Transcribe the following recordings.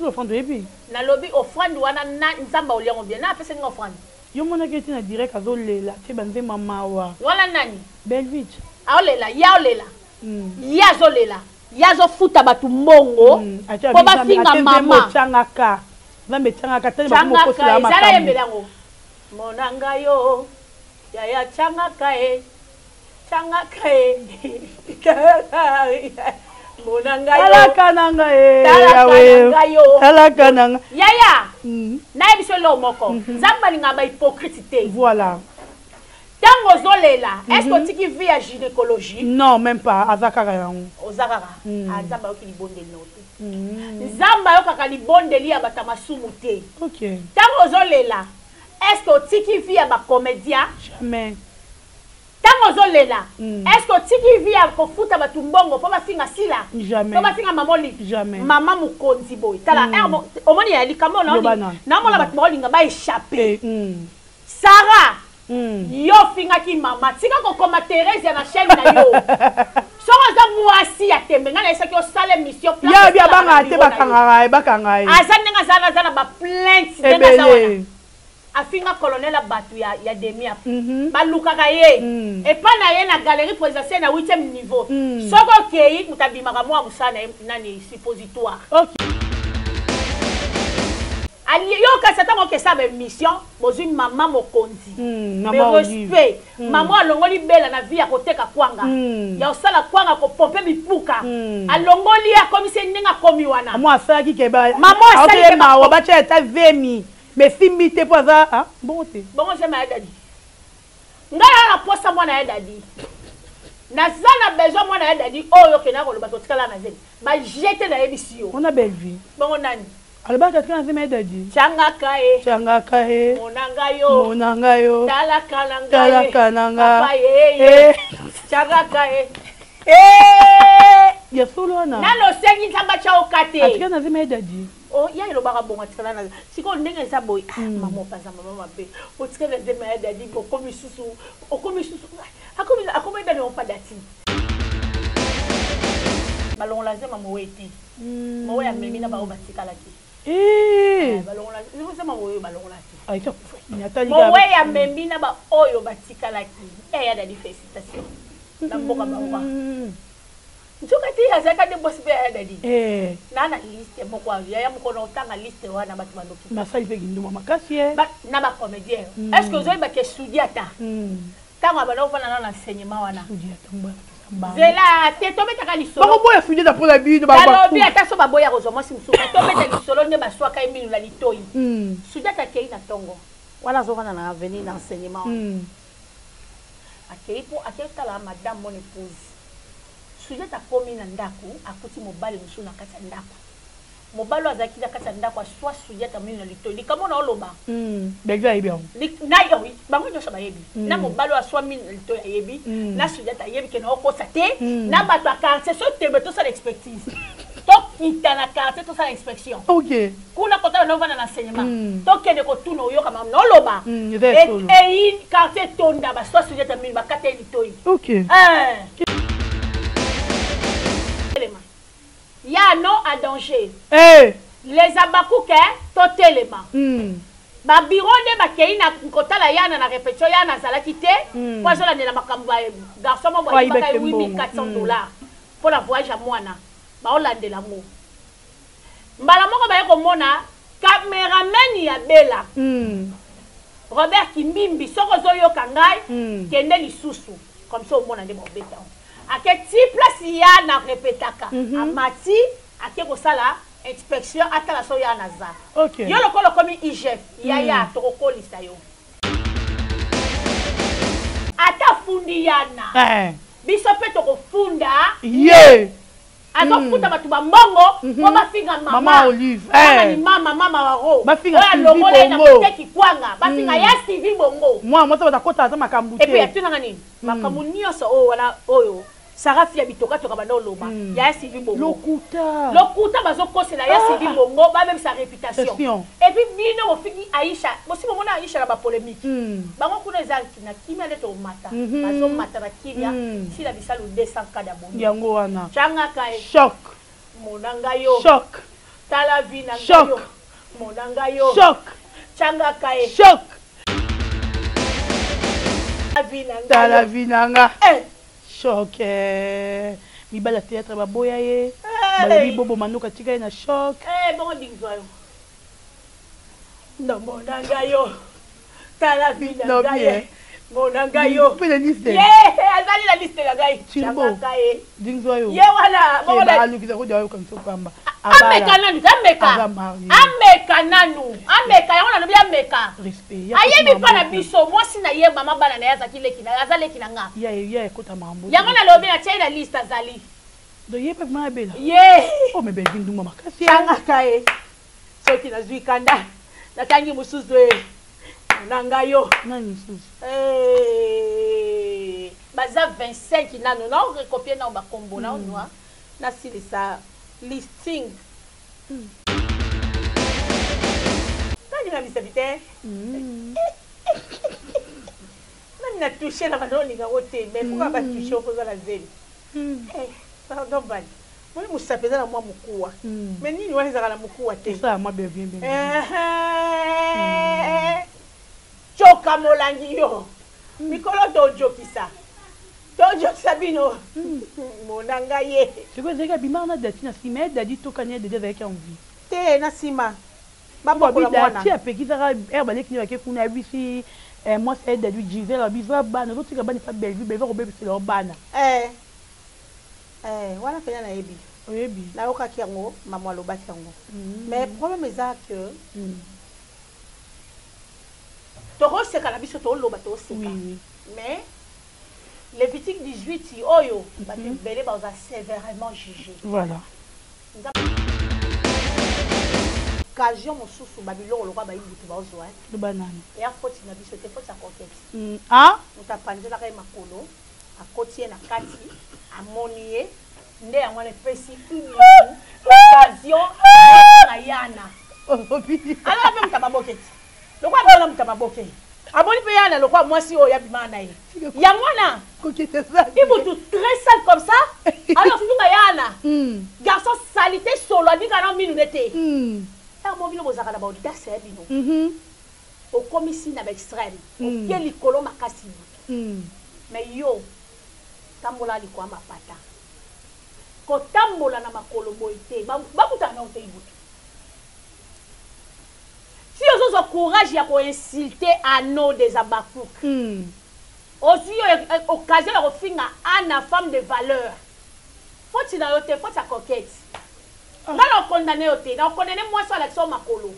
offrande et puis na lobby offrande wana na nzamba oliango bien na pesa nga offrande yo mona keti na direct azolela te banze mama wa wala nani Belvitch aolela ya olela ya zolela ya zo futa batu mbongo po bafinga mama changaka zambe changaka tani ba mo kosi la makamba yembelango monanga yo ya changaka changaka monanga yo talakananga talakananga yaya na ebiso lo moko nzamba linga ba hypocrite voilà tango zolela est-ce que tiki vie à gynécologie non même pas azakara yango ozakara nzamba yoki libonde note nzamba yokaka libondeli ya batamasumu te OK tango zolela est-ce que tiki vie à ba comédien jamais tango zolela est-ce que tiki vie à kofuta batu mbongo po bafinga sila jamais po bafinga mamoli jamais mama mukonzi boy tala omoni ya likamo na mola batu bolinga ba échapper Sarah yo finga ki mama tika ko koma Thérèse na chaîne na yo soko za mwasi ya tembe ngana isa ki o sale mission ya bia banga te bakanga azanenga zana ba plainte denga zawana afinga colonel batu ya demia balukaka ye et pas na ye na galerie présidentielle na 8e niveau soko kei mutabimaka mwa musana nani suppositoire yo kasata ke sa mission bozui mama mokonzi respect mama alongoli bela na vie ya koteka kwanga ya osala kwanga ko pompe mipuka alongoli ya komise ninga komi wana mama asaki ke ba mama asaki ma ba cha ta vemi mais fimbi te poza ah bon te bon je ma dadi ngala na posa mwana ya dadi na zana besoin mwana ya dadi oyo ke na ko loba totikala na zeli ba jete na ebisio on a belle vie bon nani alibaka tika nzima edadi changaka monanga yo talakananga papa changaka yasolo wana nano sengi nzamba cha okate atika nzima edadi oh ya ilobaka bonga tikala na siko ndenge eza boy mama paza mama mabe otika nzima edadi bokomi susu akomi dani on padati balongola nzema moweti mowe ya memi na bao batikala ki balongola nzema sema mowe balongola ki aita nyatali mowe ya memi na ba oyo batikala ki ya da félicitation na mboka bawa ntukati hazaka de boss be ya dadi na liste moko ya moko otanga liste wana batu bandoki masali pe ginduma makasi na ba comédien est-ce que vous avez ba ke studiata tango abana ofana na enseignement wana studiata mba zela te to betaka lisolo bako boya fide da pola bido ba balobi ata so baboya ko zomo simsuka to beta lisolo ne baswaka emilu la litoi sudata kei na tongo wana zovana na avenir na enseignement akei po aketa la madame mon épouse sudata komi na ndako akuti mobali musu na kati ndako mobalo azaki na kati ndako aswa sudata milu na litoi likamo na oloba bega ibia na yo bango nyoso bayebi na mobalo aswa milu na litoi ayebi na sudata yebi ke na okosa te na bato akarse so tembe to sa expertise to kitana quartier to sa inspection OK kuna kota na vana na enseignement to kende ko tuna oyoka mam no loba et quartier tonda ba so sujeta mi ba kate litoi OK ya non à danger les abakouke to telema ba bureau de ba keina kotala yana na répétition yana zala kité pozola ne la makambo garçon mo ba 8400 dollars pour la voyage à mwana ba olandela ngo mbala moko ba komona cameraman ya bela Robert Kimbimbi soko zoyoka ngai kende lisusu comme ça au mona nde mobeta aketi place ya na répétaka amati akeko sala inspection atala so ya naza yo lokolo komi IGF ya tokokolisa yo ata fundi yana biso pe tokofunda azofuta batu bambongo po bafinga mama Olive ni mama waro bafinga longole na kuteki kwanga bafinga ya TV bongo moi batakota za makambu te et puis atunanga nini makambu nyonso o wala oyo Sarah fia bitoka toka bana loba ya CV bongo lokuta bazokosela ya CV bongo ba même sa réputation et puis bino ofiki Aisha bosi mona Aisha na ba polémique bango kuna ezaki na kimia leto mata bazo mata na kimia si la bisalu 200 kada bongo yango wana changa kai choc monanga yo choc Tala vie na Choc. Monanga yo. Choc. Changa kae. Choc. Tala vie nanga. Choc. Mibala théâtre baboya ye. Balobi bobo manuka tika ye na choc. Bon dingzo yo. No monanga yo. Tala vie nanga ye. Monanga yo. Pe la liste. Azali la liste la gai. Changa kae. Dingzo yo. Ye wala. Bon la alu kiza ko dawo kan so pamba. Ameka nanu, ameka nanu, ameka yango na lobi ameka. Respect. Ayebi pa na biso, mwasi na ye mama bana na yaza kileki na azaleki na nga. Ya ekota mambo. Yango na lobi na tia na liste azali. Do ye pe ma bela. Ye. Oh me belgi nduma makasi. Changa kae. Soki na zui kanda. Na tangi musuzu e. Nanga yo. Nani musuzu. Baza 25 nanu na recopier na ba kombo na onwa. Na silisa listing. Nani na misavite? Nani na touché na banoni nga wote, mais pourquoi pas toucher au cause la zeli? Pardon bani. Moi musapeza na mwa mukua. Mais nini wani zaka na mukua te? Ça moi bien. Choka molangi yo. Mikolo dojo kisa. Dojo sabino. Monanga ye. C'est quoi zeka bima na dati na sima dadi to kanya de avec envie. Te na sima. Baba ko la mwana. Ti apekisa herba leki ni ke kuna bisi moi c'est dadi jivel bizwa bana zo tika bani fa belvi belvi ko bebe c'est leur bana. Wana fanya na yebi. Oyebi. Na yoka kiango mama lo baki yango. Mais problème est que Toro se kana biso to lo bato se. Oui. Mais Lévitique 18 oyo bati belé baza sévèrement jugé. Voilà. Occasion mosusu babilo lo kwa ba yibutu bazo Le banane. Et a faute na biso te faute sa contexte. Ah? Utapanzela kai makolo akotie na kati amonie nde yango ne pesi occasion na yana. Ala pe mtababoketi. Lokwa bala mtababoketi. Aboni pe yana lokwa mwasi oyo yabimana ye. Yangwana kokete ça. Ibutu très sale comme ça. Alors funga yana. Garçon salité solo dit kana minu nete. Mon bino bozaka na ba auditeur bino. Au commissi na extrême. Au pied likolo makasi butu. Mais yo tambola liko mapata. Ko tambola na makolo boite bakuta na ote ibutu. Si vous avez courage à insulter à nos des abakouk. Aussi, occasion de refaire à une femme de valeur. Faut-il faut sa coquette. Dans le condamné, on condamne moi sur l'action Makolo.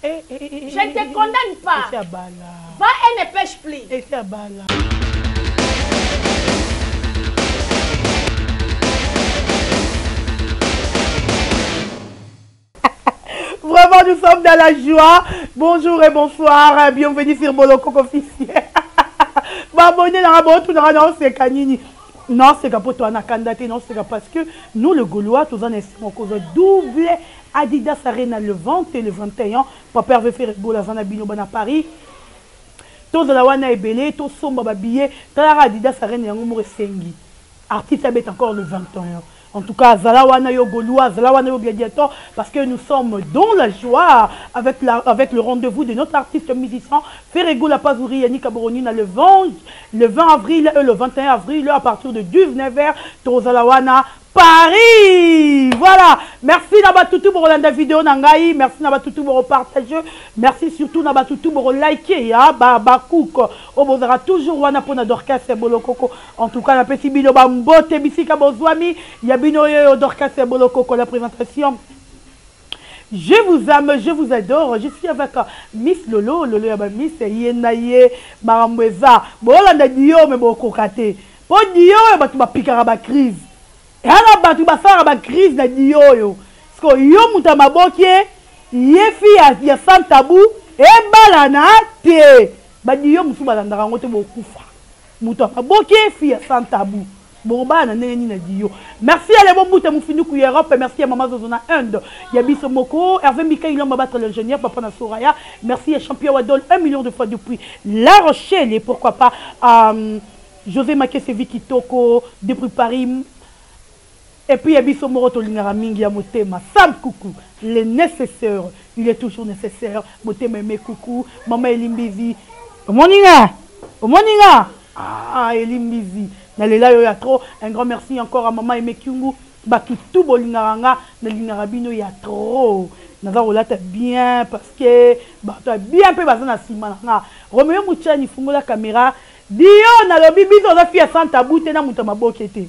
Je ne te condamne pas. Va et ne pêche plus. Vraiment, nous sommes dans la joie. Bonjour et bonsoir. Bienvenue sur Bolokoko officiel. Abonnez dans la boîte, non, c'est Kanini. Non, c'est pour toi, Nakandate. Non, c'est parce que nous, le Gaulois, tous en estimons qu'on a double Adidas Arena le 20 et le 21. Papa veut faire Bola Vanabino à Paris. Tous la Wana et Belé, tous sont babillés. Tala Adidas Arena et Ngoumou Sengi. Artiste est encore le 21. En tout cas, Zalawana yo Gaulois, Zalawana yo Gladiator, parce que nous sommes dans la joie avec le rendez-vous de notre artiste musicien Ferrego Lapazouri Yannick Aboronina le 20 avril et le 21 avril à partir de 19h dans Zalawana Paris. Voilà. Merci Nabatoutou pour la vidéo Nangaï. Merci Nabatoutou pour partager. Merci surtout Nabatoutou pour liker. Bakouk. Obozara toujours wana pona Dorcas et Bolokoko. En tout cas, la petite vidéo Bambote Bisika Bozwami. Yabino Dorcas et Bolokoko. La présentation. Je vous aime, je vous adore. Je suis avec Miss Lolo. Lolo yaba Miss Yenaye Marambeza. Bolanda Dio me bokokate. Po Dio batu ba pikara ba crise. Et alors, tu vas faire une crise de Dio. Parce que yo muta maboke, yefi ya sans tabou, et balana te. Ba Dio musu balandara ngote bokufa. Muta maboke fi ya sans tabou. Bon ba na neni na Dio. Merci à les bons muta mufinu ku Europe, merci à Maman Zozona Inde. Yabiso Moko, Hervé Mikaïl m'a battre l'ingénieur Papa na Soraya. Merci à Champion Wadol 1 million de fois depuis La Rochelle et pourquoi pas José Makesevi Kitoko depuis Paris. Et puis, Yabiso Moroto Lingaramingi Motema, Sam Coucou, le nécessaire, il est toujours nécessaire. Motema Mé Coucou, Maman Elimbizi. Omoninga, ah, Elimbizi. Nalela Yoya trop, un grand merci encore à Maman Aimé Kyungu. Baki tout Bolingaranga, Nalingarabino y a trop. Naza Rolata bien parce que, bah, tu as bien peu basé na Simana. Romeo Mouchani fungo la caméra. Dio na lobi biso za fia sans tabou te na mutama bokete.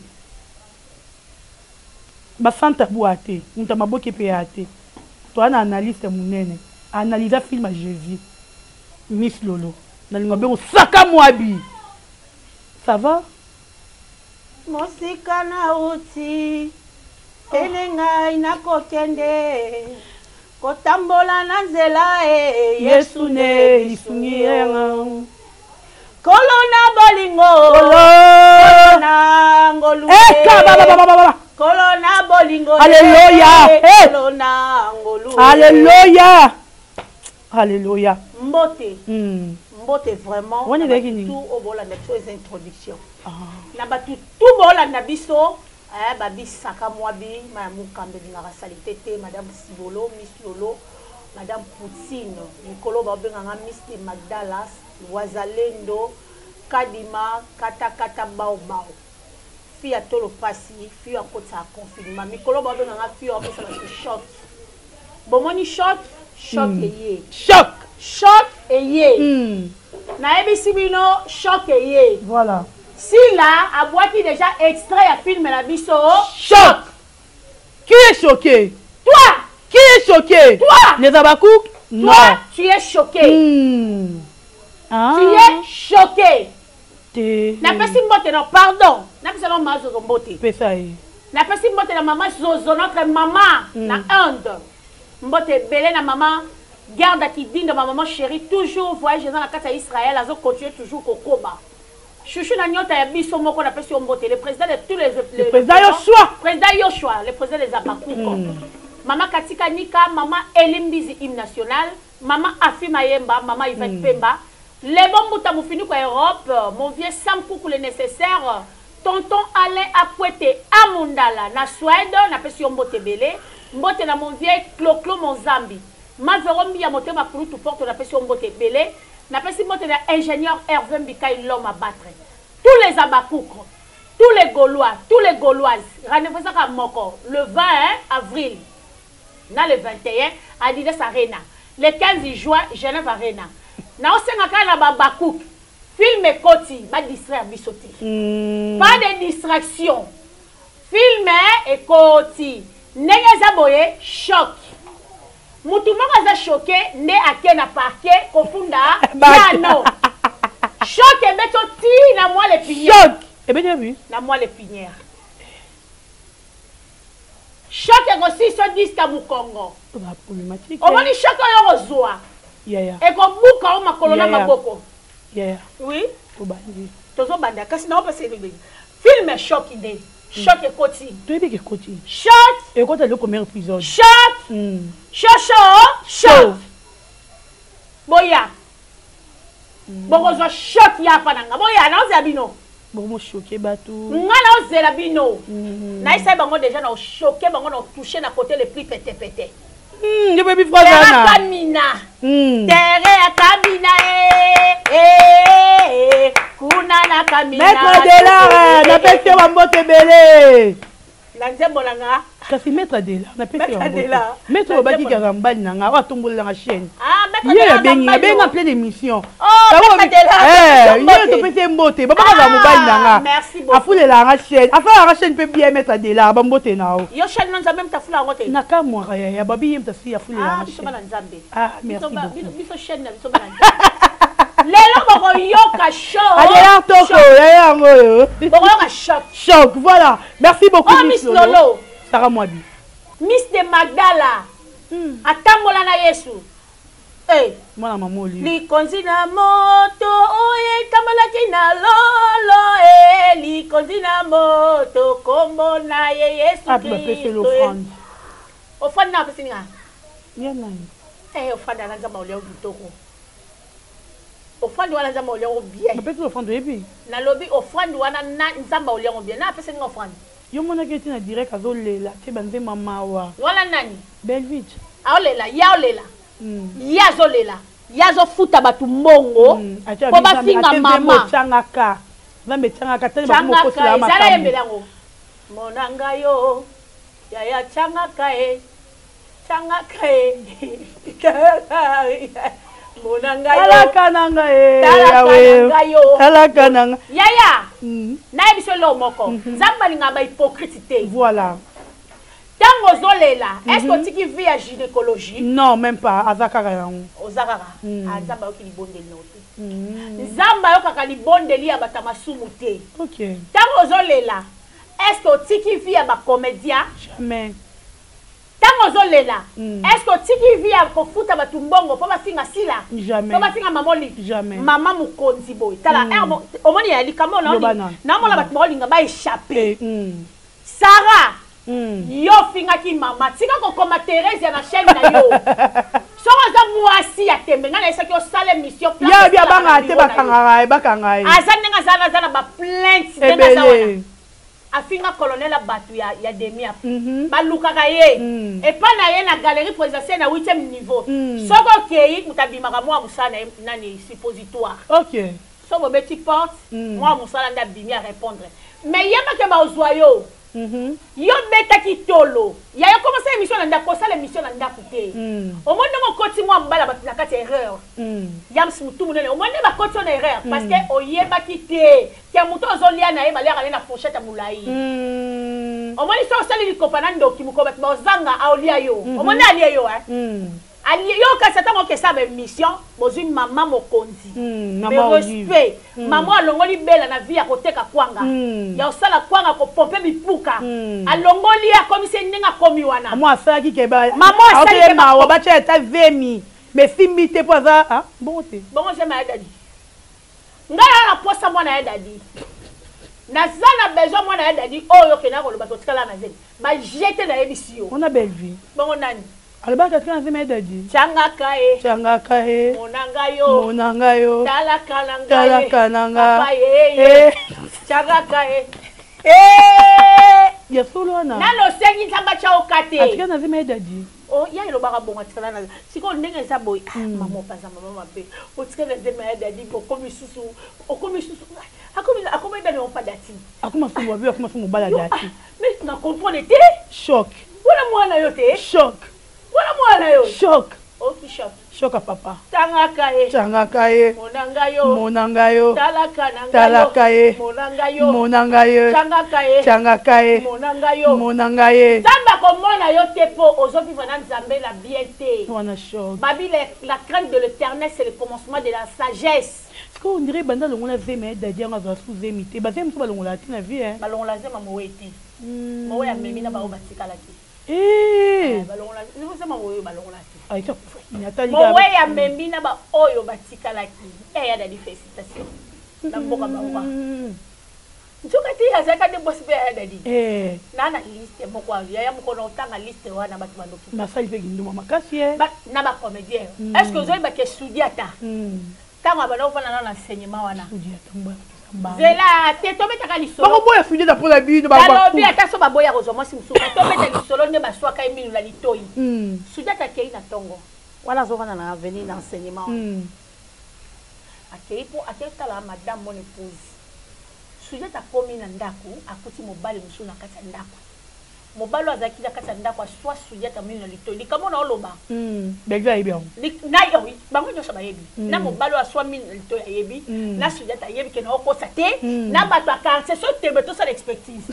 Ba sans tabou ate, mutama bokepe ate. Toi na analyste munene, analyse film à Jésus. Miss Lolo, na lingobe o saka mwabi. Ça va? Mosika na uti. Elenga inakokende. Kotambola na nzela Yesu ne isungienga. Kolona bolingo. Kolona ngolu. Kolona bolingo. Alléluia. Kolona ngolu. Alléluia. Alléluia. Mbote. Mbote vraiment. On est avec tout au bola na les introductions. Na ba tout bola na biso. Babi Saka Mwabi, Madame Kambe de la Salité, Madame Sibolo, Miss Lolo, Madame Poutine, Nicolo Babenganga, Miss de Magdalas, Wazalendo, Kadima, Kata Baobao. Fille à Tolo Passi, fille à côté à confinement. Nicolo Babenganga, fille à côté à choc. Bon, moni choc et yé. Choc et yé. Naebi Sibino, choc et yé. Voilà. Si là, à boîte déjà extrait à film la biso. Choc. Qui est choqué? Toi. Qui est choqué? Toi. Les Abakouk? Non. Toi, tu es choqué. Ah. Tu es choqué. N'a pas si mbote non, pardon. N'a pas si maman Zozo mbote. Pesaï. N'a pas si mbote la maman Zozo, notre maman, na Inde. Mbote belé na maman. Garde à qui digne de ma maman chérie, toujours voyager dans la carte à Israël, elle a continué toujours au combat. Chouchou Nanyota ya biso moko na pesi mbote le président de tous les président Yoshua. Président Yoshua, le président des Abakuko. Maman Katika Nika, maman Elimbizi hymne national, maman Afi Mayemba, maman Yvette Pemba. Les bons mouta moufini kwa Europe, mon vieux Sam Koukou le nécessaire, tonton Alain Apouete Amundala na Suède, na pesi mbote belé, mbote na mon vieux Clo Mozambi. Ma verombi ya motema kulu tout porte na pesi mbote belé. Na pesi mbote na ingénieur Hervé Mbikaï l'homme à battre. Tous les Abakoukres, tous les Gaulois, tous les Gauloises, rendez-vous ça à Moko, le 20 avril, na le 21, Adidas Arena, le 15 juin, Genève Arena. Na osengaka na Babakouk, film et koti, ba distraire bisoti. Pas de distraction. Film et koti. Nenge zaboye, choc. Moutoumaka za choqué, né à ken à parquet, kofunda, piano. Choc et meto ti na moi les pinières. Choc. Eh bien, vu. Na moi les pinières. Choc et aussi ce disque à Mukongo. Problématique. On va dire choc et rozoa. Et comme Mouka ou ma colonna maboko. Oui. Tozo banda, kasi na opese le film est choc idée. Choc et koti. Tu es bien koti. Choc. Et quand tu as le premier épisode. Choc. Choc. Boya. Bogozo choc ya pananga. Boya na oze bino. Bogo choqué batou. Nga na oze la bino. Na isa bango déjà na choqué bango na toucher na côté le plus pété. Je peux bien faire ça. Kamina. Terre ya Kamina kuna na Kamina. Maître de l'art, na pesi wa mbote belé. La nzembo langa. Kasi maître de l'art, na pesi wa mbote. Maître obaki kazambali nanga, wa tombola na chaîne. Ah, maître de l'art. Il y a plein d'émissions. Oh, maître de l'art. Il y a topete mbote, baba ka mobile nanga. Merci beaucoup. Afule la chaîne. Afala la chaîne peut bien mettre de l'art, ba mbote na o. Yo chaîne non même ta fula ngote. Na ka mo ya babi yem ta si afule la chaîne. Ah, merci beaucoup. Biso chaîne na biso bana. Lelo boko yoka show. Adela toko, ya ngoyo. Boko yoka choc. Choc, voilà. Merci beaucoup Miss Lolo. Sarah Mwabi. Miss de Magdala. Atambola na Yesu. Eh, mwana mamoli. Likonzi na moto oye kamala kina lolo likonzi na moto kombo na Yesu Kristo. Ah, pese l'offrande. Offrande na pese nga. Yana. Offrande na nzamba ole bitoko. Offrande wana nzamba ole bien. Pese l'offrande ebi. Na lobi offrande wana na nzamba ole bien. Na pese nga offrande. Yo mona ke tina direct azolela te banze mama wa. Wala nani? Belvich. Aolela, ya olela. Ya zolela. Ya zo futa batu mbongo. Po ba finga mama. Changaka. Zambe changaka tani ba mo kosi la mama. Zala yembelango. Monanga yo. Ya changaka e. Changaka e. Monanga yo. Talakananga e. Talakananga yo. Talakananga. Yaya. Na ebiso lo moko. Zamba linga ba hypocrite. Voilà. Tango zolela, est-ce que tu vis à gynécologie? Non, même pas. Azakara yango. Ozakara. Azamba yoki libonde note. Zamba yoka libonde li abata masumu te. OK. Tango zolela, est-ce que tu vis à ba comédien? Jamais. Tango zolela, est-ce que tu vis à kofuta ba tumbongo po ba finga sila? Jamais. Po ba finga mamoli? Jamais. Mama mukonzi boy. Tala omoni ya likamo na oni. Na mona ba molinga ba échapper. Sarah yo finga ki mama tika ko koma Thérèse na chaîne na yo soko za mwasi ya tembe ngana esa ki o sale mission place ya bia banga te bakanga azanenga zana ba plainte denga zawana afinga colonel batu ya demia baluka ka ye et pas na ye na galerie présidentielle na 8e niveau soko kei mutabimaka mwa musana nani suppositoire. OK. Soko beti porte mwa musala nda bimia répondre mais yeba ke ba ozoyo yo beta kitolo ya yo commencé émission na ndako ça l'émission na ndako te au moins mon koti moi mbala ba na kati erreur yam smutu munene au moins ba koti na erreur parce que oyeba kité ke muto ozolia na ye ba lia na fourchette mulai au moins so sali li kopana ndoki muko ba zanga aolia yo au moins alia yo ali yo ka sata mo ke sa ba mission bozui mama mokonzi maman respect maman alongoli bela na vie ya koteka kwanga ya osala kwanga ko pompe bipuka alongoli ya komise ninga komi wana moi ça qui ke ba maman ça ma wa ba cha vemi mais simbi te po za ah bon te bon je ma dadi ngala na posa mwana ya dadi na zana besoin mwana ya dadi oyo ke na ko lo ba totikala na zeli ba jeter na ebisio on a belle vie bon nani alibaka tika nzima dadi changaka e monanga yo talakananga papa ye changaka e ya solo na nano sengi tamba cha okate atika nzima dadi oh ya ilo baka bonga tika na siko ndenge za boy mama paza mama mabe otika nzima dadi okomi susu akomi dani on pas dati akoma sumu bala dati mais na comprendre te choc wala mwana yo te choc wala mwana yo choc okay choc choc papa changaka e monanga yo talaka e monanga yo changaka e monanga ye tamba ko mona yo te po ozovivre na nzambe la bien te wana choc babi la crainte de l'Éternel c'est le commencement de la sagesse. On dirait banda longola zeme dadi nga za sous-zeme te bazem so balongola ti na vie hein balongola zema moeti moya memi na ba obatikala ti balongola ni vous sama moyo balongola ti ay ta nyatali ga moya memi na ba oyo batikala ti ya dadi félicitation na mboka ba wa njokati azaka de boss be ya dadi nana liste moko ya moko na otanga liste wana batu bandoki masali pe gindu makasi na ba comédien est-ce que vous avez ba ke studiata tanga bana ofana na enseignement wana zela te tobeta lisolo bako boya fudi da pola bino ba ba bi ata so baboya ko zomo simsu tobeta lisolo ne baswa kai minu la litoi sudata kei na tongo wana zo wana na avenir na enseignement akei po aketa la madame mon épouse sudata komi na ndako akuti mobali musu na kati ndako mobalo azaki na kati ndako aswa sujata minu na litoi likamo na oloba belga yebi na yo bango nyoso bayebi na mobalo aswa minu na litoi yebi na sujata yebi ke na okosa te na bato a quartier so tembe to sa expertise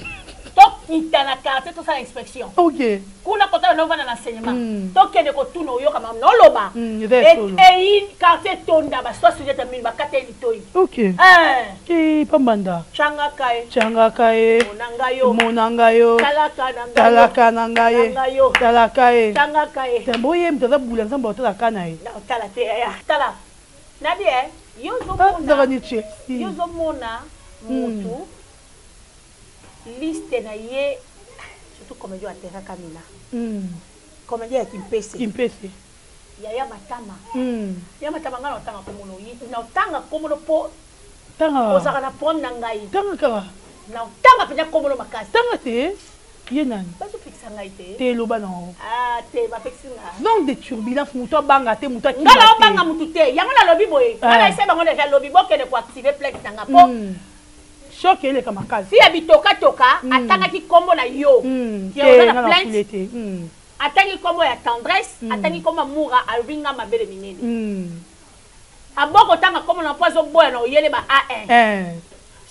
to kita na quartier to sa inspection OK kuna kota na vana na enseignement to kende ko tuno yo kama na oloba et quartier tonda ba swa sujata minu ba kate litoi OK pambanda changaka e monanga yo talaka e tambo ye mtaza bula nzamba otala kana e tala te ya tala nadi yo zo mona mutu liste na ye surtout comédie à terre kamina comédie ya kimpese ya matama ngana otanga komono yi na otanga komono po tanga ozaka na pom na ngai tanga kaka Non, tant que tu as comme le macas. Tant que tu Yenan. T'es le banon. Ah, t'es ma fixina. Donc des turbulences, mouton banga, t'es mouton qui. Ngala banga mouté. Y'a la lobby boy. Ngala essaie bango déjà lobby boy qui ne peut activer plein tanga po. Choc les kamakazi. Si habitoka toka, atanga ki kombo na yo. Qui est dans la plainte. Atanga kombo ya tendresse, atanga kombo moura alvinga mabele minene. Aboko tanga kombo na poison boy na yele ba A1.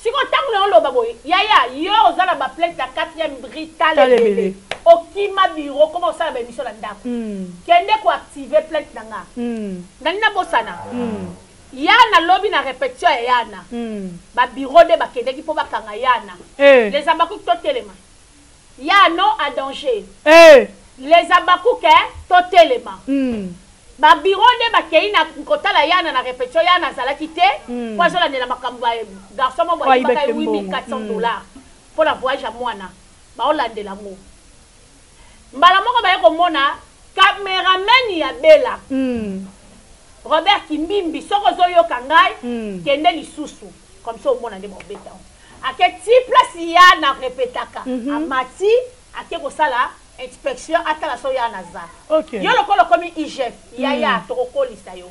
Si on t'a le baboy, yaya, yo, on a ma plainte à 4e Brital bébé. Au Kima bureau, comment ça la mission là dedans? Qu'elle n'est quoi activer plainte d'anga? Nana Bossana. Yana lobby na répétition yana. Ba bureau de ba kende qui peut ba kanga yana. Les abakou totalement. Ya non à danger. Les abakou ke totalement. Ba bureau de ba keina kota la yana na répétition yana zala kité kwa zola nela makambo garçon mo ba 8400 $ pour la voyage à mwana ba olandela ngo mbala moko ba yeko mona cameraman ya bela Robert Kimbimbi soko zoyo kangai kende lisusu comme ça au mona de bobeta aketi place yana répétaka amati akeko sala inspection atala so ya naza. OK. Yo lokolo komi IGF, yaya to kolisa yo.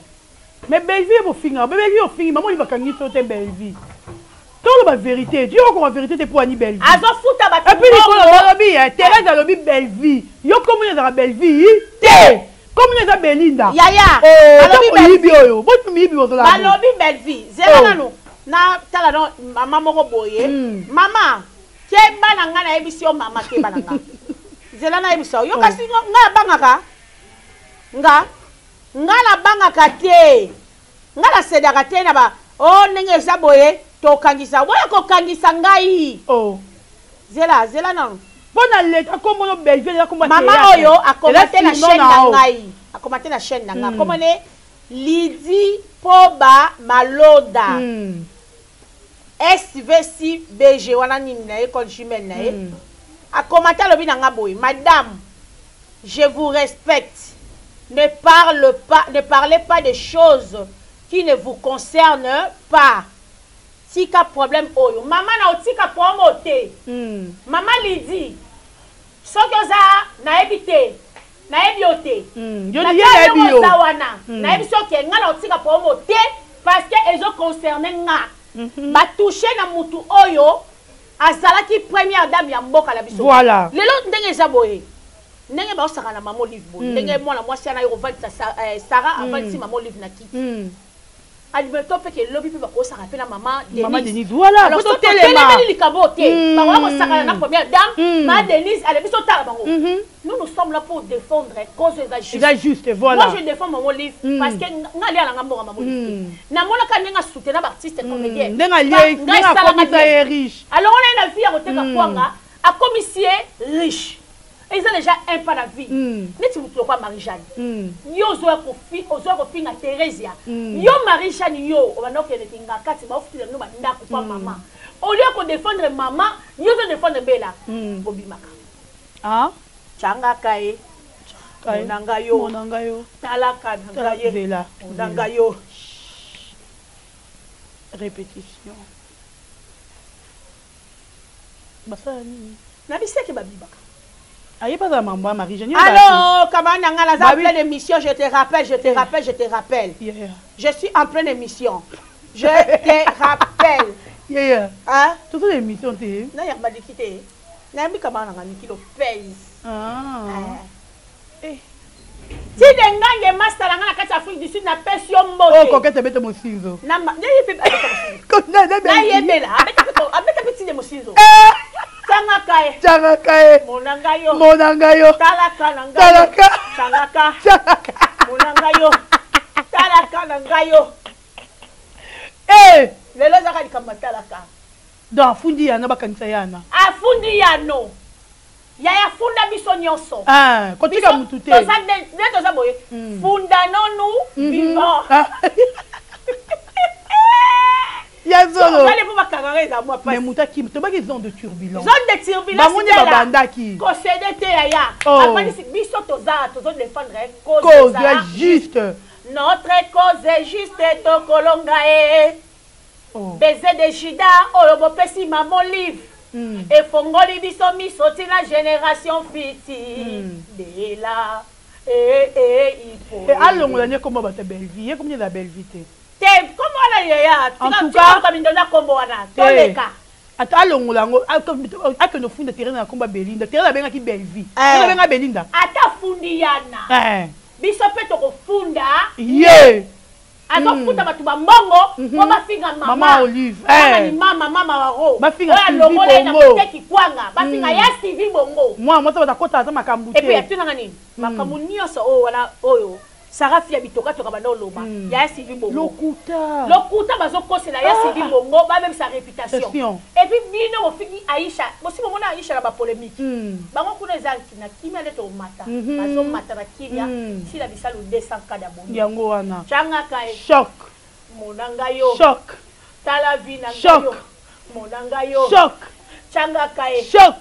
Mais Belleville au finir, Belleville au finir, maman il va kangi sauter Belleville. Tout la vérité, Dieu ko la vérité te pour ani Belleville. Azo futa ba. Et puis le lobby, Thérèse dans le lobby Belleville. Yo comment il dans Belleville? Té. Comment il dans Belinda? Yaya. Oh, Belleville yo. Bo tu mi bi ozo la. Ba lobby Belleville. Zela nanu. Na tala no mama moko boye. Mama, ke bana ngana ebisio mama ke bana ngana. Zelana ebiso yo kasi nga bangaka nga la bangaka te nga la sedaka te na ba o ndenge eza boye to kangisa boya ko kangisa ngai zela non bona leta comme no Belleville ya comme mama oyo akomate na chaîne na ngai akomate na chaîne na ngai comme ne Lidi Poba Maloda SVC BG wana nini na école jumelle na a commenté le binanga boy. Madame, je vous respecte. Ne parlez pas de choses qui ne vous concernent pas. Tika problème oyo. Maman na tika promote. Maman Lydie. Sokoza na ebité. Na ebioté. Yo ni ya ebio. Na ebisio ke ngala tika promote parce que elles ont concerné nga. Ba toucher na mutu oyo. Azala qui première dame ya mboka la biso. Voilà. Lelo ndenge za boye. Ndenge ba osaka na maman livre boye. Ndenge mwana mwasi ana yo vantisa Sarah avanti maman livre na kiti. Alberto pe ke lobby pe ba ko saka pe na maman Denise. Maman Denise voilà. Alors so telema li kabote. Ba ko saka na première dame, ma Denise elle biso tala bango. Nous sommes là pour défendre cause juste. C'est juste voilà. Moi je défends maman livre parce que ngali ala ngambora maman livre. Na mona ka ndenga soutenir ba artiste comédien. Ndenga lié, ndenga commissaire riche. Alors on a une fille à côté de Kwanga, à commissaire riche. Ils ont déjà un pas la vie. N'est-ce pas Marie-Jeanne? Yo zoa kofi na Thérèse. Yo Marie-Jeanne yo, on va donc qu'elle est nga kati ba ofuti no ba ndako kwa maman. Au lieu qu'on défendre maman, yo zo défendre Bella. Bobimaka. Ah? Changa kai. Monanga yo. Monanga yo. Talaka nangaye. Bella. Monanga yo. Répétition. Basa nini? Na biseke babibaka. Aïe pas à maman Marie-Jeanne. Allô, comment on a la pleine émission, je te rappelle. Je suis en pleine émission. Je te rappelle. Hein? Toutes les émissions t'es. Non, il y a pas de quitter. N'aime comment on a mis kilo pèse. Si les gens master la carte Afrique du Sud na pension mbote. Oh, coquette te mette mon ciseau. Na il fait na yebela, avec petit de mon ciseau. Changakae. Monangayo. Talaka. Monangayo. Talaka. Eh! Lelo zaka dikamatala. Dans fundi yana bakanisa yana. Afundi yano. Yaya funda biso nyonso. Ah, kotika mutu te. Toza boye. Funda nonu vivant. Yazolo. Mais muta ki to ba zone de turbulence. Zone de turbulence. Ba moni babanda ki. Concédé te yaya. Abani biso toza défendre cause juste. Notre cause est juste to kolongae. Baiser de Jida, Olobo Pessi, maman livre. et fongoli biso miso tina génération fiti de la il faut allons on comment va ta belle vie comme la belle vie te comment la ya en tout cas comme ndona kombo wana toleka allons lango que no funda terrain na komba Belinda terrain benga ki belle vie benga Belinda ata fundi yana biso pe to ko funda azofuta bato bambongo po bafinga mama Olive ni mama waro bafinga longola na muteki kwanga bafinga ya Stevie bongo moi ça va kota za makambu te et puis atunanga nini makambu nyonso wana oyo Sarah fia bitoka toka bando loba ya Stevie bongo lokuta bazokosela ya Stevie bongo ba même sa réputation et puis bino ofiki Aisha bosi bongo na Aisha na ba polémique bango kuna ezaki na kimia leto mata bazo mata na kimia si la bisalu 200 kada bongo yango wana changa kai choc monanga yo choc tala vina yo monanga yo choc changa kai choc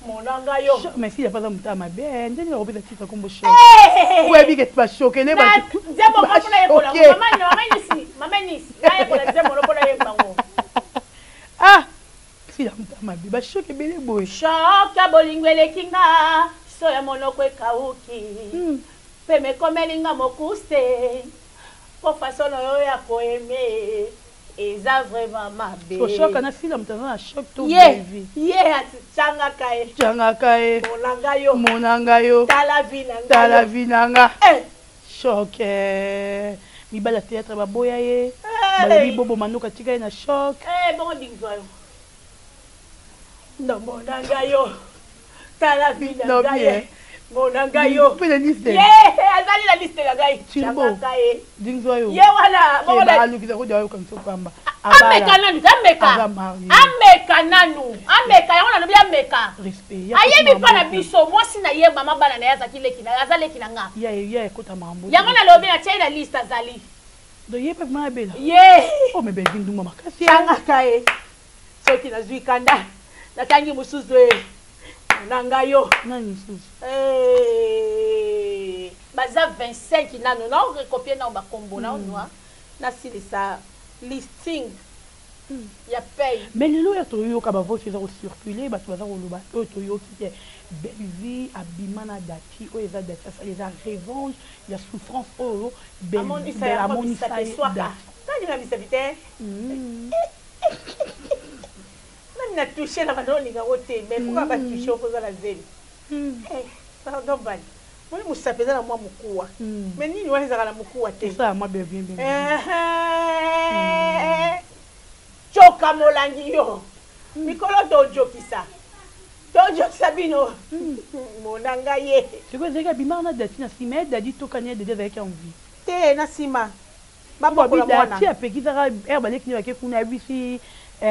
monanga yo mais si y a pas d'amouta ma bien ndeni on peut titre comme choc ouais bi que tu vas choquer les ba zemo ko na yekola mama nisi na yekola zemo ko na yebango si amouta ma bien ba choquer belé boy choc ya bolingwele kinga so ya monoko ekauki pe me komelinga mokuste po façon yo ya ko aimer eza vraiment mabe choc na fila mtana na choc to vie changa kae monanga yo tala vinanga choc mibala théâtre baboya ye balobi bobo manuka tika na choc bon dingzo yo no monanga yo tala vinanga ye monanga yo pe la liste azali la liste la gai changa kae dingzo yo ye wala bon la lukiza ko dawo comme ça pamba ameka nanu ameka yango na lobi ameka respect ayebi pa na biso mwasi na ye mama bana na yaza kileki na yaza leki na nga ya ekota mambo yango na lobi na chai na liste azali do ye pe ma bela oh me be vindu mama kasi changa kae soki na zui kanda na tangi musuzu nanga yo nani musuzu baza 25 nano na recopier na ba kombo na onwa na silisa listing ya paye mais lelo ya toyo ka ba vote za circuler ba baza ko loba to toyo ki belle vie abimana dati o eza dati ça les a revanche ya souffrance o belle amoni ça tani na bisavite na toucher na banoni ga wote mais pourquoi pas toucher au cause la zeli pardon bali moi musapeza na mwa mukua mais nini waweza kana mukua te ça moi bien choka molangi yo mikolo dojokisa bino monanga ye c'est quoi zeka bimana dati na sima dadi to kanya de avec envie te na sima baba ko la mwana ti apekisa herba leki ni ke kuna bisi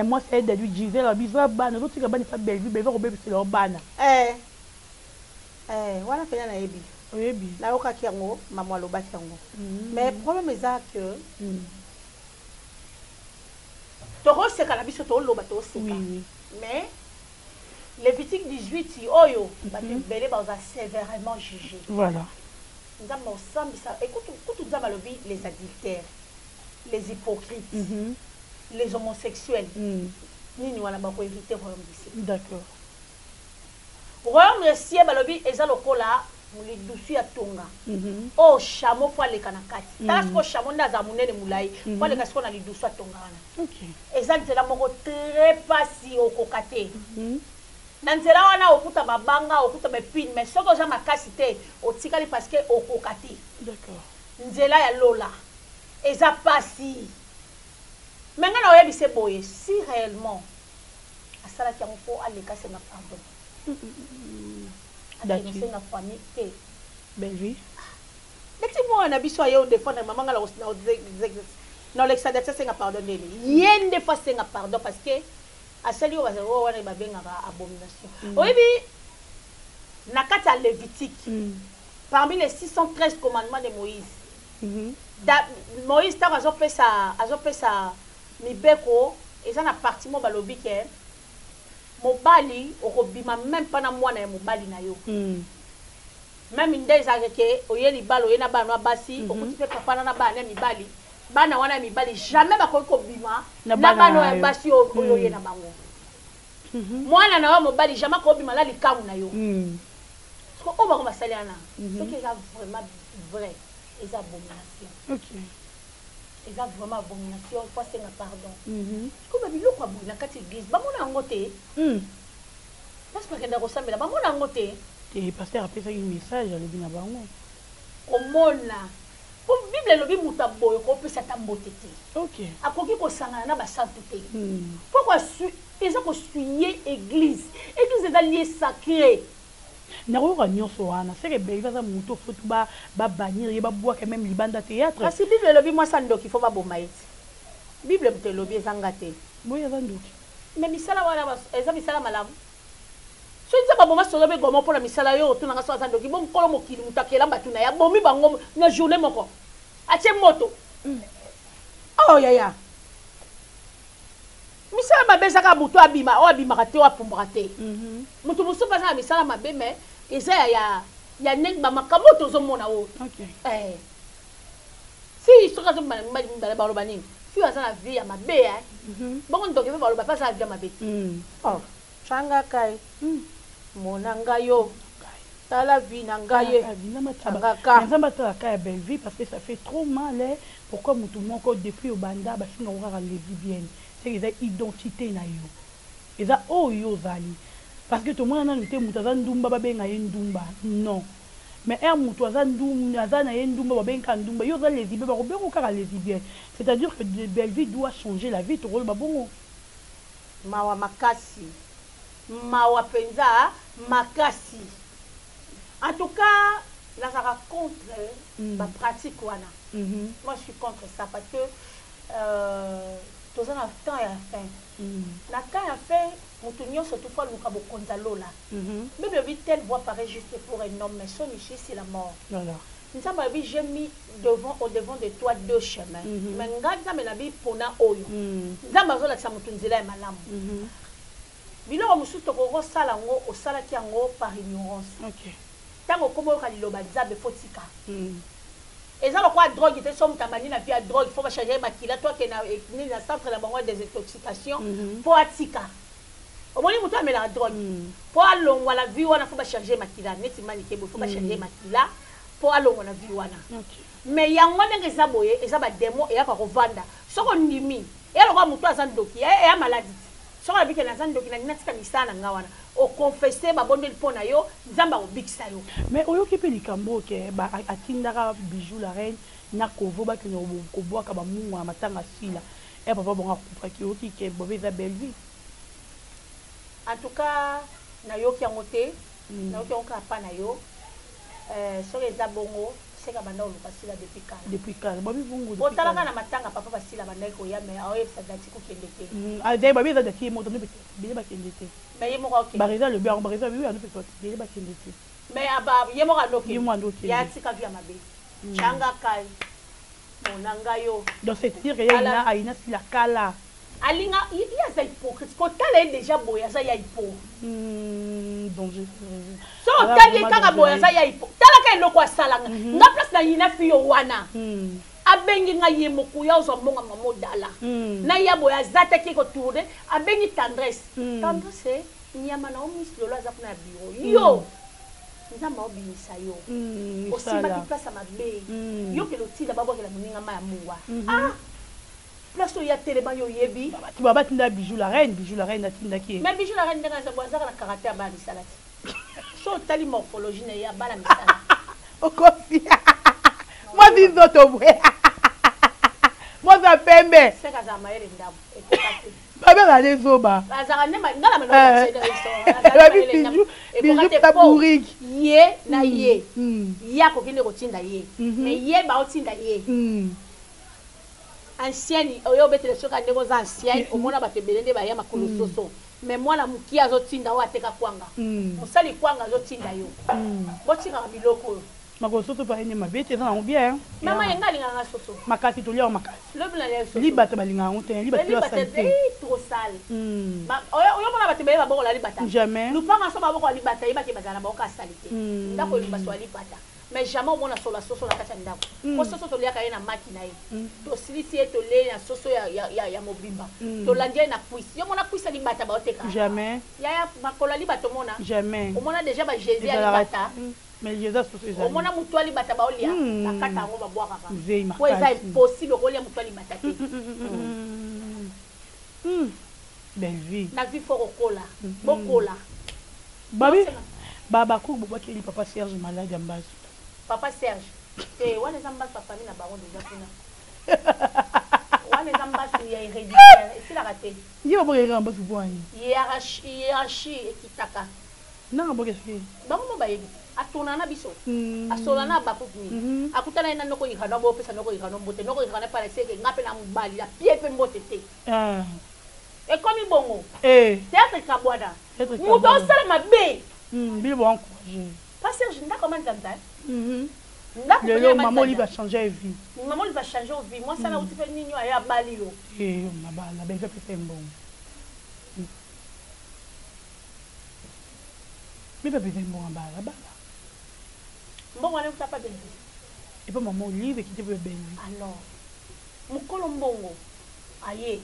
moi c'est dadi jivel bizwa bana zo tika bana fa belle vie ko bebe c'est leur bana wana pena na yebi oyebi na yoka kiango mama lobaki yango mais problème est que toro seka na biso to loba to seka mais les victimes 18 oyo batu belé baza sévèrement jugé voilà ngamba osambi ça écoute tout ça malobi les adultères les hypocrites les homosexuels nini wana ba ko éviter royaume d'ici d'accord royaume d'ici balobi eza lokola muli dusu ya tonga oh chameau fois les kanakati tala ko chameau ndaza munene mulai fois les kasiko na lidusu ya tonga wana OK eza nzela moko très facile okokate na nzela wana okuta babanga okuta bepine mais soko oza makasi te otikali parce que okokate d'accord nzela ya lola eza pasi menga na oyebise boye si réellement asalaki yango po aleka senga pardon c'est na famille te belle vie leti moi na biso ayo défendre maman ngala na l'exadation senga pardon nene yende fois senga pardon parce que asali o bazalo wana ba benga abomination oyebi na kati ya Lévitique parmi les 613 commandements de Moïse Moïse ta azopesa mibeko eza na parti mo balobi ke mobali okobima même pas na mwana ya mobali na yo même ndeza ke oyeli balo yena bana basi okuti pe papa na bana mibali bana wana mibali jamais bakoki kobima na bana ya basi oyo yena bango mwana na wa mobali jamais ko bimala likamu na yo parce que o ba ko basaliana ce qui est vraiment vrai ils abomination OK ils a vraiment abomination fois c'est un pardon comme biloko abuna kati église ba mona ngote parce que kenda ko sambela ba mona ngote et pasteur après ça un message à l'obina bango komona pour bible lobi muta boyo ko pesa tambotete OK akoki ko sangana na ba santu te pourquoi ils ont construit église est un lieu sacré nakoyoka nyonso wana seke beli baza moto faut ba bannir ye ba boire quand même libanda théâtre kasi bible lobi moi ça ndoki faut ba bomba eti bible te lobi ezanga te boya za ndoki mais misala wana eza misala malamu so nza ba bomba solo be gomo pour la misala yo to nanga so za ndoki bon kolo mokili mutakela batuna ya bomi bango na journée moko atie moto oh ya misala mabeza ka buto abima o abima ka te o apumbra te mutu musu pasa na misala mabe mais eza ya nek ba makambo tozo mona o OK si soka zo ba ba robani si aza na vie ya mabe bongo ndoke ba ba pasa na vie mabe oh changa kai monanga yo tala vie na ngaye nzamba tala ka belle vie parce que ça fait trop mal pourquoi mutu moko depuis au banda ba singa okaka lesbienne c'est qu'ils identité na yo eza oyo zali parce que tout le monde a noté mutaza ndumba babenga ye ndumba non mais mutaza ndumba azana ye ndumba babenga ndumba yo za lesbienne ba robeko kaka lesbienne c'est-à-dire que belle vie doit changer la vie to rôle babongo mawa makasi mawa penza makasi en tout cas là ça va contre la pratique wana moi je suis contre ça parce que tous en temps et à fin la temps et à fin mutu nyonso toutefois luka bokonza lola bible dit telle voie paraît juste pour un homme mais son issue c'est la mort voilà nzamba bi j'ai mis au devant de toi deux chemins mais nzamba na bi pona oyo nzamba zola tsa mutu nzela ya malamu biloko mosusu tokokosala ngo osalaki yango par ignorance ntango okomoyoka liloba nzambe fotika eza lokwa drogue te so mutamani na via drogue faut changer makila toi ke na centre na bango des intoxications pour atika omoni mutu amela drogue pour alongwa la vie wana faut changer makila neti mani kebo faut changer makila pour alongwa na vie wana mais yango ndenge eza boye eza ba demo e yaka kovanda soko ndimi e lokwa mutu azandoki e maladie soko abike na zandoki na natika misana ngawana o confesser ba bondeli pona yo nzamba obikisa yo mais oyoki pe likambo ke ba atindaka bijou la reine na kovo ba kenyo kobwaka ba mungu na matanga sila e papa bonga kupra ki oki ke bobeza belle vie en tout cas na yo ki ngote na yo ki onka pa na yo so les abongo c'est ka banda oluka sila depuis quand babi bungu depuis otalaka na matanga papa basila banda ko ya mais ayo sa dati ko kende te dai babi za dati mo to ne be ba kende te mais yemo ko okay bariza le bien bariza oui anu pe to be ba kende te mais aba yemo ka doki yemo ndoki ya tika via mabe changa kai monanga yo donc c'est dire que ya ina sila kala alinga ya za hypocrite ko tala déjà boya za ya hypo donc je so tali kaka boya za ya hypo tala ka eloko asalanga nga place na yina fiyo wana abengi nga ye mokuya ozo mbonga mamodala na ya boya zata ki ko tourner abengi tendresse nyama na omis lolo za kuna bureau yo nzamba obinisa yo osimba ki place mabe yo ke lotinda babo ke la muninga ma ya muwa place ya teleba yo yebi tu baba tinda bijou la reine tinda ki mais bijou la reine ndanga za boza na karaté ya bali salati so tali morphologie na ya bala misala okofi moi dis auto bwe moi za pembe c'est kaza maere ndabu baba la lezoba azaka ne ngala melo na bijou tabourique ye na ye ya ko kinde ko tinda ye mais ye ba o tinda ye ancienne oyo betele soka ndeko za ancienne omona bato belende ba ya makolo soso mais mwana muki azotinda wa teka kwanga osali kwanga azotinda yo botinga biloko makolo soso pa ene mabete za bien mama yenga linga soso makati to lia makati lobula ya soso libata balinga onte libata ya santé trop sale oyo mona bato bele baboko la libata jamais lupanga so baboko la libata yeba ke bazana baboko salite ndako libata wa libata mais jamais au mona sola soso na kati ndako ko soso to liaka na makina ye to silisi to le na soso ya mobimba to landia na cuisse yo mona cuisse libata ba oteka jamais ya makola libata mona jamais au mona déjà ba Jésus ya libata mais Jésus soso ezali au mona mutu libata ba olia na kata ngo ba boaka ka nzei ko eza impossible ko lia mutu libata te belle vie na vie fort kola bokola babi baba ko bobaki papa Serge malade ambazo papa Serge wana zamba papa ni na baron déjà pina wana zamba ya héréditaire c'est la raté yo ba ngamba subwani hiérarchie ekitaka na boke fi bango ba yebi atona na biso asola na bakukuni akutana ina noko ikana bo pesa noko ikana mbote noko ikana pala seke ngape na mbali la pied pe mbote te et comme bongo théâtre kabwana muto sala mabe bile bon encourager parce que je n'ai comment t'entendre le maman lui va changer vie maman lui va changer vie moi ça na uti pe ninyo ya bali yo mabala ben fait bon mais pas besoin bon bala bala mbongo na uta pas bien et pas maman lui qui te veut bien alors mukolo mbongo aye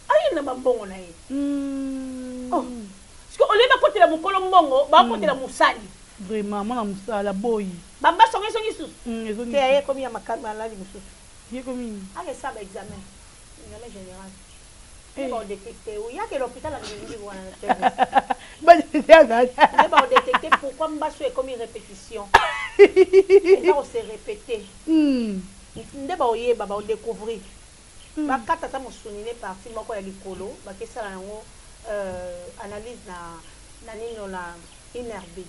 aye na mbongo na ye oh parce que au lieu de côté la mukolo mbongo ba côté la musali vraiment moi na musala boy bamba songi sous te aye comme ya makamba la li mususu ye comme ale ça ba examen général et ba détecter ou ya que l'hôpital a besoin de voir ba détecter pourquoi mbaso est comme une répétition et ça on s'est répété nde ba oye ba découvrir ba kata ta musuni ne parti moko ya likolo ba kesala nango analyse na nino la inerbe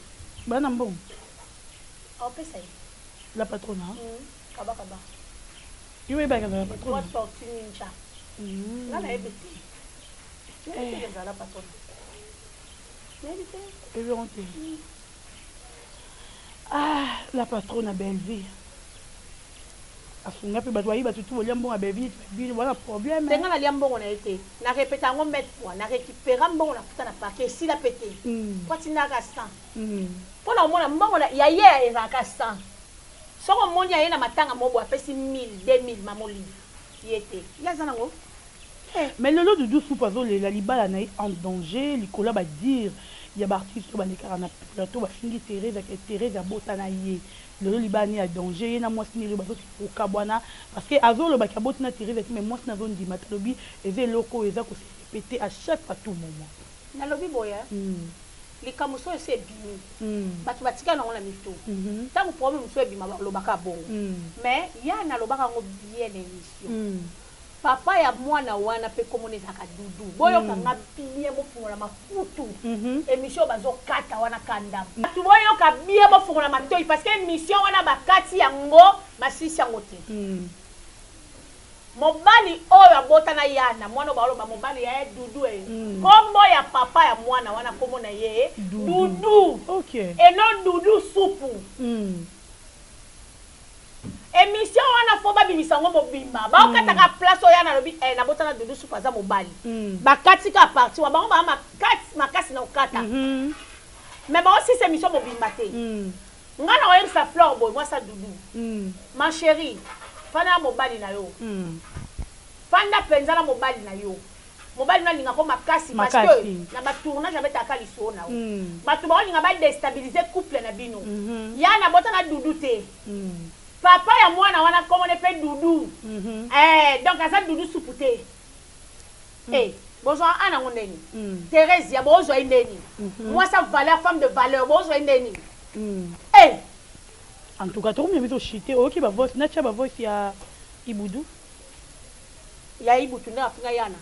bana mbon on peut ça la patronne kaba yo eba ka la patronne what about ninja la na ebeti la patronne la patronne a belle vie afunga pe batwa yiba tutu bolia mbongo belle vie voilà problème tenga na lia mbongo na été na répéter ngo mettre fois na récupérer mbongo na futa na paquet si la pété quoi tina ka 100 pour na mona mbongo ya ye eza ka 100 soko moni ya ye na matanga mobo apesi 1000 2000 mamoli yete ya zana ngo mais le lot de douce soupe la libala na en danger likola ba dire ya ba artiste ba nekara na plateau ba fingi Thérèse ya botana ye le lot libani a danger na moi sini le bato ko kabwana parce que azolo ba kabotina Thérèse mais moi na zone di matalobi eze loko eza ko se répéter à chaque fois tout moment na lobi boya les kamuso c'est bimi bato batika na ngona mito tant problème so bima lobaka bon mais ya na lobaka ngo bien émission papa ya mwana wana pe komoneza ka dudu boyo kanga bien bofungola mafutu émission bazo kata wana kanda tu boyo ka bien bofungola matoi parce que émission wana bakati yango masisi yango te mobali oyo abotana yana mwana baloba mobali ya dudu kombo ya papa ya mwana wana komona ye dudu okay et non dudu supu émission wana fo babimisa ngo mobimba ba okataka place oya na lobi na botana dudu supu aza mobali bakati ka parti wa bango ba makasi na okata mais ba aussi c'est émission mobimba te ngana oyer sa fleur boy moi ça dudu ma chérie fana mobali na yo fanda penzala mobali na yo mobali na linga ko makasi parce que na ba tournage avec ta kaliso na ba tu ba linga ba déstabiliser couple na bino ya na botana dudu te papa ya mwana wana comment on fait doudou donc ça doudou soupouté bonjour ana ngondeni Thérèse ya bonjour indeni moi ça valeur femme de valeur bonjour indeni en tout cas tout le monde chité OK ba voice na ba voice ya Ibudu ya Ibudu na afinga yana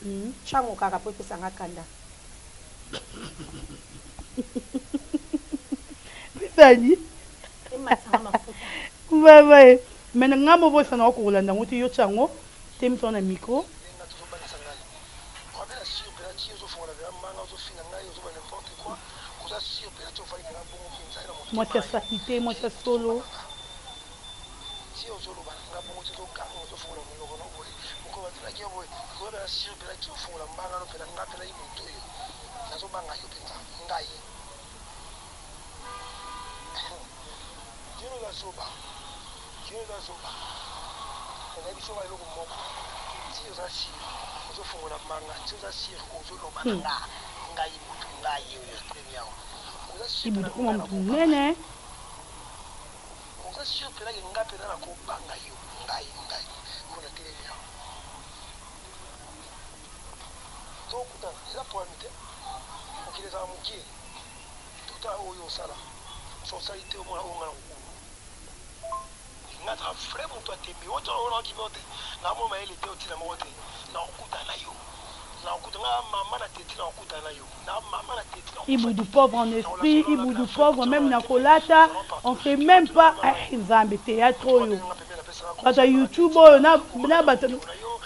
chango kaka po pesa ngakanda Pisani imatama mafuta ouais mais ngamo voice na ko landa muti yo chango temso na micro moi c'est ça moi c'est solo Ibudu kuma mtu nene. Ibudu pauvre en esprit, Ibudu pauvre même na kolata, on fait même pas Nzambe théâtre oyo. Bata YouTube oyo na bata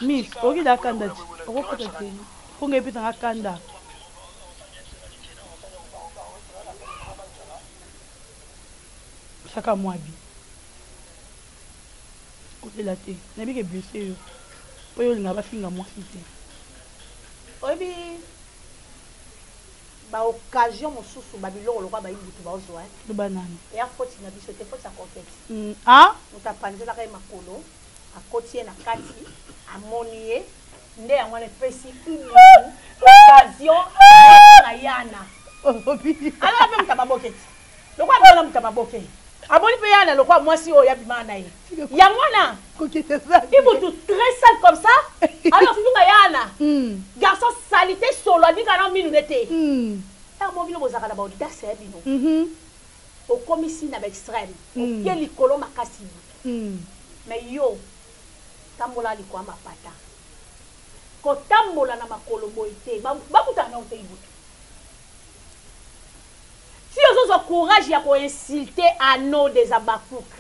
Miss, oki da kanda ti. Okokota ti. Funge pita nga kanda. Saka mwabi. Oki la te. Nabi ke blessé yo. Oyo nga ba finga mwasi te. Obi ba occasion mosusu babiloko lokwa ba yibutu ba ozwa le banane et a foti na biso te foti sa conquête ah mutapanzela kai makolo akotie na kati amonie nde yango le pesi occasion na yana alors même tababoketi lokwa bala mutababoke aboni pe yana lokwa mwasi oyo yabima na ye yango na coquette ça ibutu très sale comme ça alors finga yana garçon salité solo ni kana minu nete mo bino bozaka na ba audace ya bino au komisi na extrême au pied likolo makasi mais yo tambola likwa mapata ko tambola na makolo boite bakuta na ote ibutu si vous avez courage ya ko insulter anneau des abakouk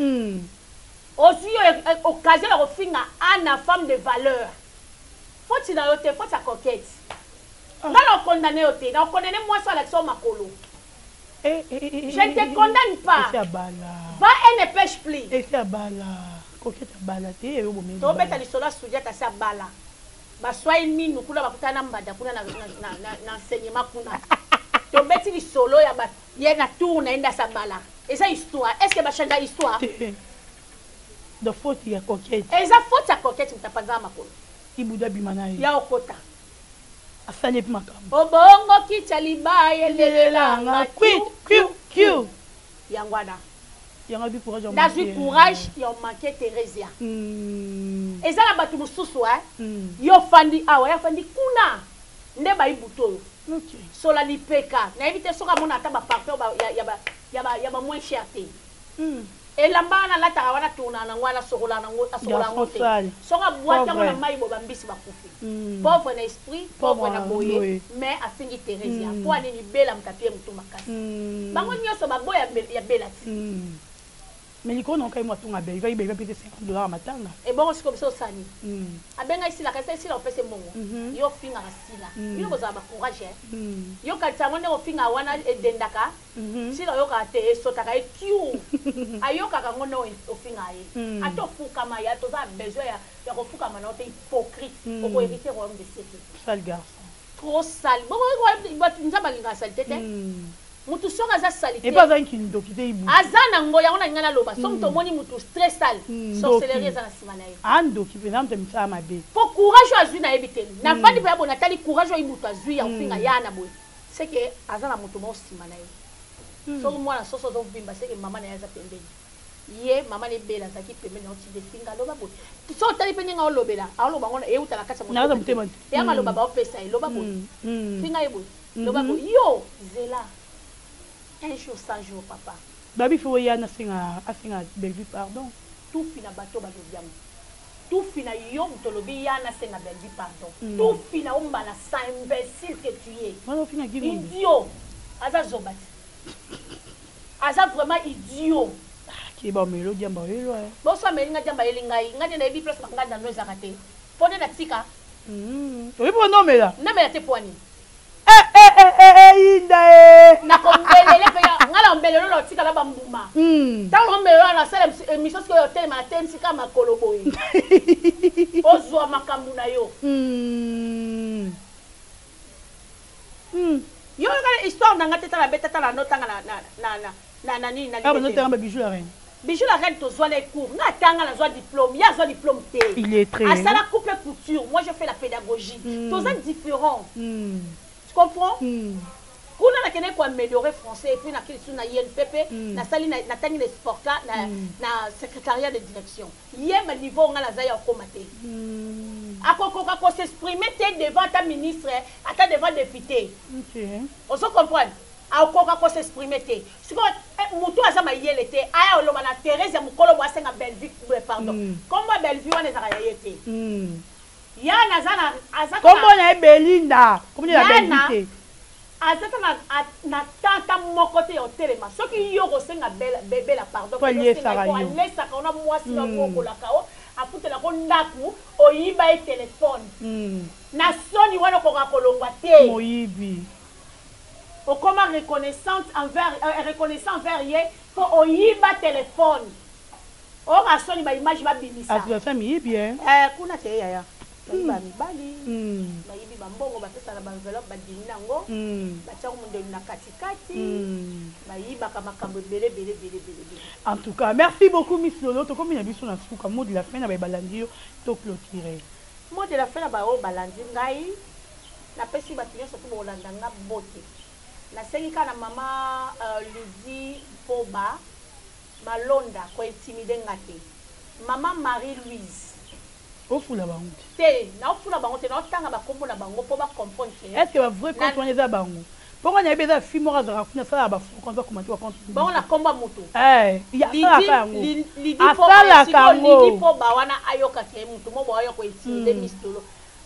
aussi occasion de finga ana femme de valeur faut-il na yote faut sa coquette ngalo condamné yote na condamné moi sur l'action makolo je ne te condamne pas va et ne pêche plus et c'est bala coquette bala te yo bomé to beta lisola sujet ta sa bala ba soit une nous kula bakutana mbada kuna na enseignement kuna to beti lisolo ya ba yena tourne enda sa bala et ça histoire est-ce que ba changer histoire de faute ya coquette et ça faute sa coquette mtapanza makolo ibuda bimana ya okota asale makambo obongo kitaliba yelelanga q yangwana yanga du courage dans du courage yo manqué Theresia et ça la batu mususu yo fandi awa ya fandi kuna nde ba ibuto okay sola lipeka na éviter soka mona ta ba parfait ya ba moins cherté et lambana la ta wana tuna na ngwana sokola na ngota sokola ngote soka boîte ngona mai bo bambisi bakufi pauvre na esprit pauvre na boye mais afingi Theresia kwa nini bela mtapie mtu makasi bango nyoso baboya ya bela mais liko non kai moi tunga be va ibe péter $50 matanga et bon c'est comme ça sani abenga ici la kasa ici la pese mongo yo finga rasila yo boza ba courage yo kalta ngone o finga wana edendaka si la yo ka te sotaka e kiu ayoka ka ngone o finga ye atofuka ma ya to za besoin ya ko fuka ma na te hypocrite o ko hériter royaume de sété sale garçon trop sale bon nzamba linga salité te mutu soka za salité et pas un kindo qui te ibu azana ngo ya ona ngana loba so mutu moni mutu stress sale sorcellerie za na simana ye ando ki pe namte msa mabe po courage azui na ebiteli na fandi pa bona tali courage o mutu azui ya ufinga yana boy c'est que azana mutu mo simana ye so mwana soso zo bimba c'est que mama na yaza pembeni ye mama ne bela zaki pembeni na oti de finga loba boy so tali pe nga olobela aloba ngona e utala kasa mutu na mutema ya ngaloba ba opesa e loba boy finga e boy loba boy yo zela un jour sans jour papa babi faut y ana singa asinga belle pardon tout fina bato ba lobiam tout fina yom to lobi yana singa belle pardon tout fina ombala sa imbécile que tu es voilà fina give idiot aza zobati aza vraiment idiot ki ba melo diamba yelo bo so melinga diamba yelingai ngade na ebi place ngada ndo zakate pone na tika oui pour non mais là na me te poani inda na kombelele pe ngala ombelele lo tika la bambuma ta ombelele na sala émission ko hotel ma tem sika makolo boy ozwa makambu na yo yo ngala histoire na ngata la beta la notanga na nini na ah notanga ba bijou la reine Bijou la reine tozoa les cours. Na tanga la joie diplôme. Il y a un diplôme T. Il est très. À ça la coupe et couture. Moi je fais la pédagogie. Tozoa différent. Tu comprends? Kuna na kene ko améliorer français et puis na kili na INPP na sali na tangi les sports na secrétariat de direction. Yema niveau nga la zaya ko maté. Akoko ko s'exprimer devant ta ministre, à devant député. OK. On se comprend. Akoko ko s'exprimer té. Siko mutu azama yele té aya oloba na Thérèse mukolo bwa senga Bellevue pardon. Comment Bellevue wana za yete. Yana zana azaka. Comment na Belinda? Comment na Bellevue? Azata na tata moko te otelema soki yo kosenga bébé la pardon ko alesa ko na mwasi na moko la kao afutela ko ndaku oyiba e téléphone na soni wana ko kolongwa te moyibi okoma reconnaissant envers ye po oyiba téléphone o ka soni ba image ba bimisa aswa mi bien kuna te yaya ba mibali bayibi bambongo batesa na enveloppe badini nango batya munde na katikati bayiba kama makambo bele. En tout cas, merci beaucoup Miss Lolo. To comme biso na suka mot de la fin na ba balandi to clôturer. Mot de la fin na ba o balandi ngai na pesi batinyo surtout bolanda nga bote. Na sengi kana mama Lydie Poba malonda ko intimide ngate. Mama Marie-Louise ofula bango te na ofula bango te na otanga bakombo na bango po ba comprendre est-ce que va vrai quand on est à bango pourquoi na beza fimo ra za kuna sala ba quand va commenter compte bango na komba moto il y a ça bango Lydie po ba wana ayoka ke mutu mo ba ayoko intimide mistolo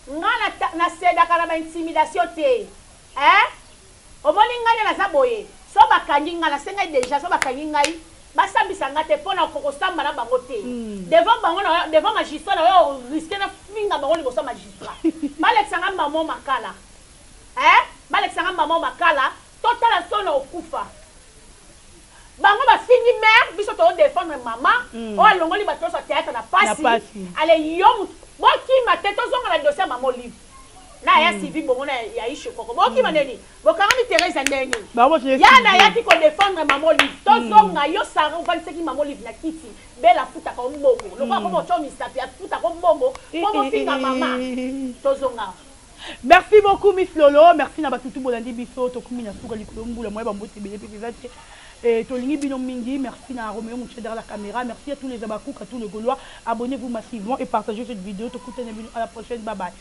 ngana na seda kana ba intimidation te omoni ngane na zaboye so bakangi ngana senga déjà so bakangi ngai basambisa ngate pona kokosamba na bango te devant bango devant magistrat na risquer na finga bango liboso magistrat balexanga maman makala balexanga maman makala totala sono okufa bango ba fingi mère biso to défendre maman o alongoli bato so théâtre na pasi ale yom boki mateto zonga na dossier maman livre na ya civil bongo na ya ishe koko boki maneni bokanga mi Thérèse ndeni yana yati ko défendre maman livre tozonga yo sara uvaniseki maman livre na kiti bela futa ko mbongo lokwa ko moto misapi ya futa ko mbongo ko finga mama tozonga. Merci beaucoup Miss Lolo, merci na batutu bolandi biso to kumi na suka likolo mbula moye ba mboti bele pezate et tolingi bino mingi, merci na Roméo Mouché derrière la caméra, merci à tous les Abakouk, à tous les Gaulois, abonnez-vous massivement et partagez cette vidéo to à la prochaine, bye bye.